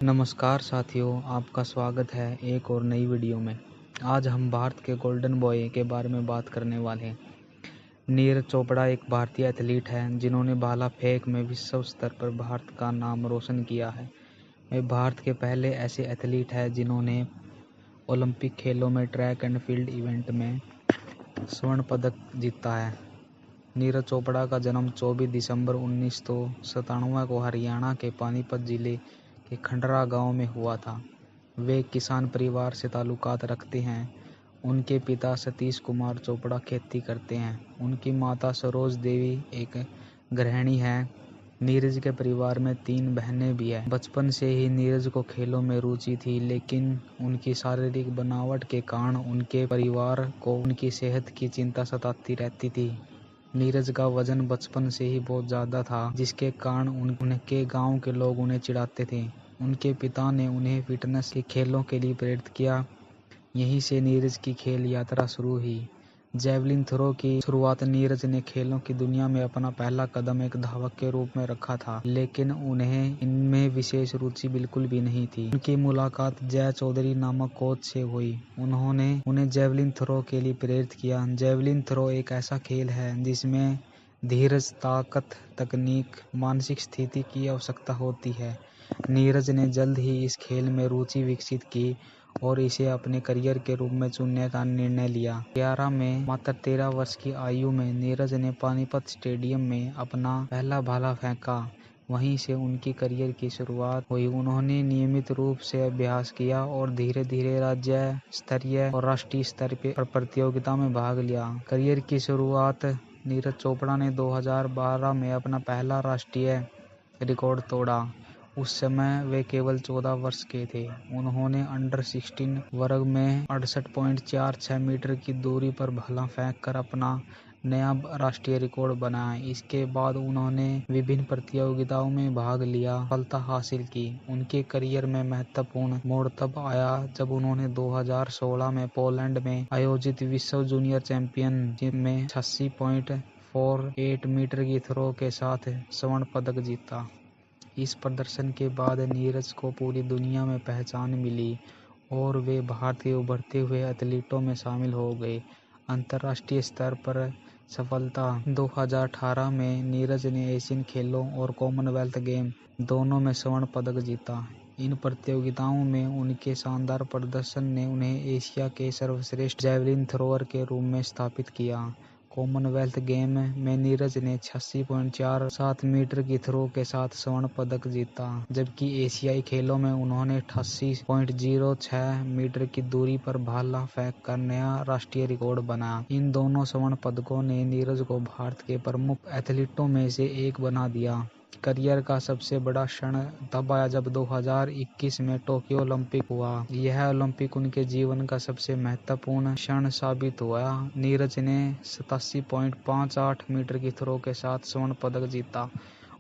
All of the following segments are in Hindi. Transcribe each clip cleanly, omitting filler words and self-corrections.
नमस्कार साथियों, आपका स्वागत है एक और नई वीडियो में। आज हम भारत के गोल्डन बॉय के बारे में बात करने वाले हैं। नीरज चोपड़ा एक भारतीय एथलीट हैं जिन्होंने भाला फेंक में विश्व स्तर पर भारत का नाम रोशन किया है। वे भारत के पहले ऐसे एथलीट हैं जिन्होंने ओलंपिक खेलों में ट्रैक एंड फील्ड इवेंट में स्वर्ण पदक जीता है। नीरज चोपड़ा का जन्म 24 दिसंबर 1997 को हरियाणा के पानीपत जिले के खंडरा गांव में हुआ था। वे किसान परिवार से ताल्लुकात रखते हैं। उनके पिता सतीश कुमार चोपड़ा खेती करते हैं। उनकी माता सरोज देवी एक गृहिणी है। नीरज के परिवार में 3 बहनें भी हैं। बचपन से ही नीरज को खेलों में रुचि थी, लेकिन उनकी शारीरिक बनावट के कारण उनके परिवार को उनकी सेहत की चिंता सताती रहती थी। नीरज का वजन बचपन से ही बहुत ज़्यादा था, जिसके कारण उनके गांव के लोग उन्हें चिढ़ाते थे। उनके पिता ने उन्हें फिटनेस के खेलों के लिए प्रेरित किया। यहीं से नीरज की खेल यात्रा शुरू हुई। जैवलिन थ्रो की शुरुआत नीरज ने खेलों की दुनिया में अपना पहला कदम एक धावक के रूप में रखा था, लेकिन उन्हें इनमें विशेष रुचि बिल्कुल भी नहीं थी। उनकी मुलाकात जय चौधरी नामक कोच से हुई। उन्होंने उन्हें जैवलिन थ्रो के लिए प्रेरित किया। जैवलिन थ्रो एक ऐसा खेल है जिसमें धीरज, ताकत, तकनीक, मानसिक स्थिति की आवश्यकता होती है। नीरज ने जल्द ही इस खेल में रुचि विकसित की और इसे अपने करियर के रूप में चुनने का निर्णय लिया। 11 में मात्र 13 वर्ष की आयु में नीरज ने पानीपत स्टेडियम में अपना पहला भाला फेंका। वहीं से उनकी करियर की शुरुआत हुई। उन्होंने नियमित रूप से अभ्यास किया और धीरे धीरे राज्य स्तरीय और राष्ट्रीय स्तर पर प्रतियोगिता में भाग लिया। करियर की शुरुआत नीरज चोपड़ा ने 2012 में अपना पहला राष्ट्रीय रिकॉर्ड तोड़ा। उस समय वे केवल 14 वर्ष के थे। उन्होंने अंडर 16 वर्ग में 68.46 मीटर की दूरी पर भाला फेंककर अपना नया राष्ट्रीय रिकॉर्ड बनाया। इसके बाद उन्होंने विभिन्न प्रतियोगिताओं में भाग लिया, सफलता हासिल की। उनके करियर में महत्वपूर्ण मोड़ तब आया जब उन्होंने 2016 में पोलैंड में आयोजित विश्व जूनियर चैंपियनशिप में 86.48 मीटर की थ्रो के साथ स्वर्ण पदक जीता। इस प्रदर्शन के बाद नीरज को पूरी दुनिया में पहचान मिली और वे भारत के उभरते हुए एथलीटों में शामिल हो गए। अंतर्राष्ट्रीय स्तर पर सफलता 2018 में नीरज ने एशियन खेलों और कॉमनवेल्थ गेम दोनों में स्वर्ण पदक जीता। इन प्रतियोगिताओं में उनके शानदार प्रदर्शन ने उन्हें एशिया के सर्वश्रेष्ठ जैवलिन थ्रोअर के रूप में स्थापित किया। कॉमनवेल्थ गेम में नीरज ने 86.47 मीटर की थ्रो के साथ स्वर्ण पदक जीता, जबकि एशियाई खेलों में उन्होंने 88.06 मीटर की दूरी पर भाला फेंक कर नया राष्ट्रीय रिकॉर्ड बनाया। इन दोनों स्वर्ण पदकों ने नीरज को भारत के प्रमुख एथलीटों में से एक बना दिया। करियर का सबसे बड़ा क्षण तब आया जब 2021 में टोक्यो ओलंपिक हुआ। यह ओलंपिक उनके जीवन का सबसे महत्वपूर्ण क्षण साबित हुआ। नीरज ने 87.58 मीटर की थ्रो के साथ स्वर्ण पदक जीता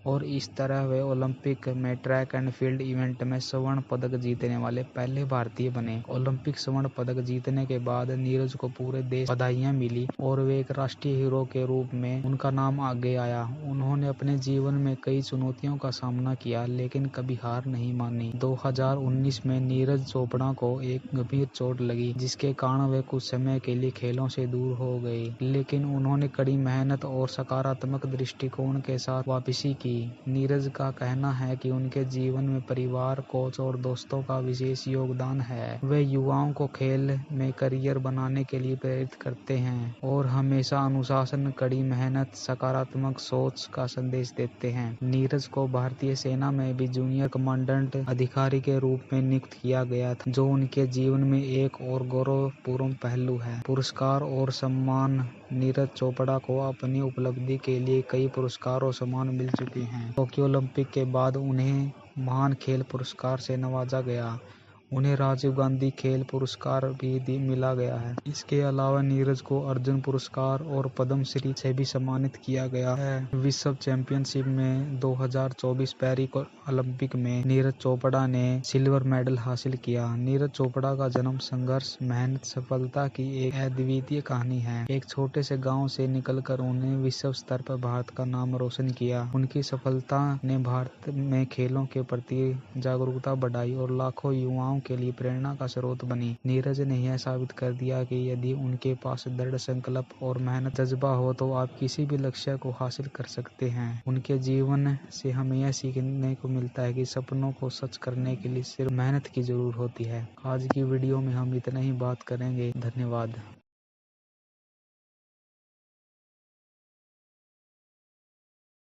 और इस तरह वे ओलंपिक में ट्रैक एंड फील्ड इवेंट में स्वर्ण पदक जीतने वाले पहले भारतीय बने। ओलंपिक स्वर्ण पदक जीतने के बाद नीरज को पूरे देश बधाइयां मिली और वे एक राष्ट्रीय हीरो के रूप में उनका नाम आगे आया। उन्होंने अपने जीवन में कई चुनौतियों का सामना किया, लेकिन कभी हार नहीं मानी। 2019 में नीरज चोपड़ा को एक गंभीर चोट लगी, जिसके कारण वे कुछ समय के लिए खेलों से दूर हो गए, लेकिन उन्होंने कड़ी मेहनत और सकारात्मक दृष्टिकोण के साथ वापसी की। नीरज का कहना है कि उनके जीवन में परिवार, कोच और दोस्तों का विशेष योगदान है। वे युवाओं को खेल में करियर बनाने के लिए प्रेरित करते हैं और हमेशा अनुशासन, कड़ी मेहनत, सकारात्मक सोच का संदेश देते हैं। नीरज को भारतीय सेना में भी जूनियर कमांडेंट अधिकारी के रूप में नियुक्त किया गया था, जो उनके जीवन में एक और गौरवपूर्ण पहलू है। पुरस्कार और सम्मान नीरज चोपड़ा को अपनी उपलब्धि के लिए कई पुरस्कार और सम्मान मिल चुके हैं। टोक्यो ओलंपिक के बाद उन्हें महान खेल पुरस्कार से नवाजा गया उन्हें राजीव गांधी खेल पुरस्कार भी मिला गया है। इसके अलावा नीरज को अर्जुन पुरस्कार और पद्म श्री से भी सम्मानित किया गया है। विश्व चैंपियनशिप में 2024 पेरिस ओलंपिक में नीरज चोपड़ा ने सिल्वर मेडल हासिल किया। नीरज चोपड़ा का जन्म संघर्ष, मेहनत, सफलता की एक अद्वितीय कहानी है। एक छोटे से गांव से निकलकर उन्होंने विश्व स्तर पर भारत का नाम रोशन किया। उनकी सफलता ने भारत में खेलों के प्रति जागरूकता बढ़ाई और लाखों युवाओं के लिए प्रेरणा का स्रोत बनी। नीरज ने यह साबित कर दिया कि यदि उनके पास दृढ़ संकल्प और मेहनत जज्बा हो तो आप किसी भी लक्ष्य को हासिल कर सकते हैं। उनके जीवन से हमें यह सीखने को मिलता है कि सपनों को सच करने के लिए सिर्फ मेहनत की जरूरत होती है। आज की वीडियो में हम इतना ही बात करेंगे। धन्यवाद।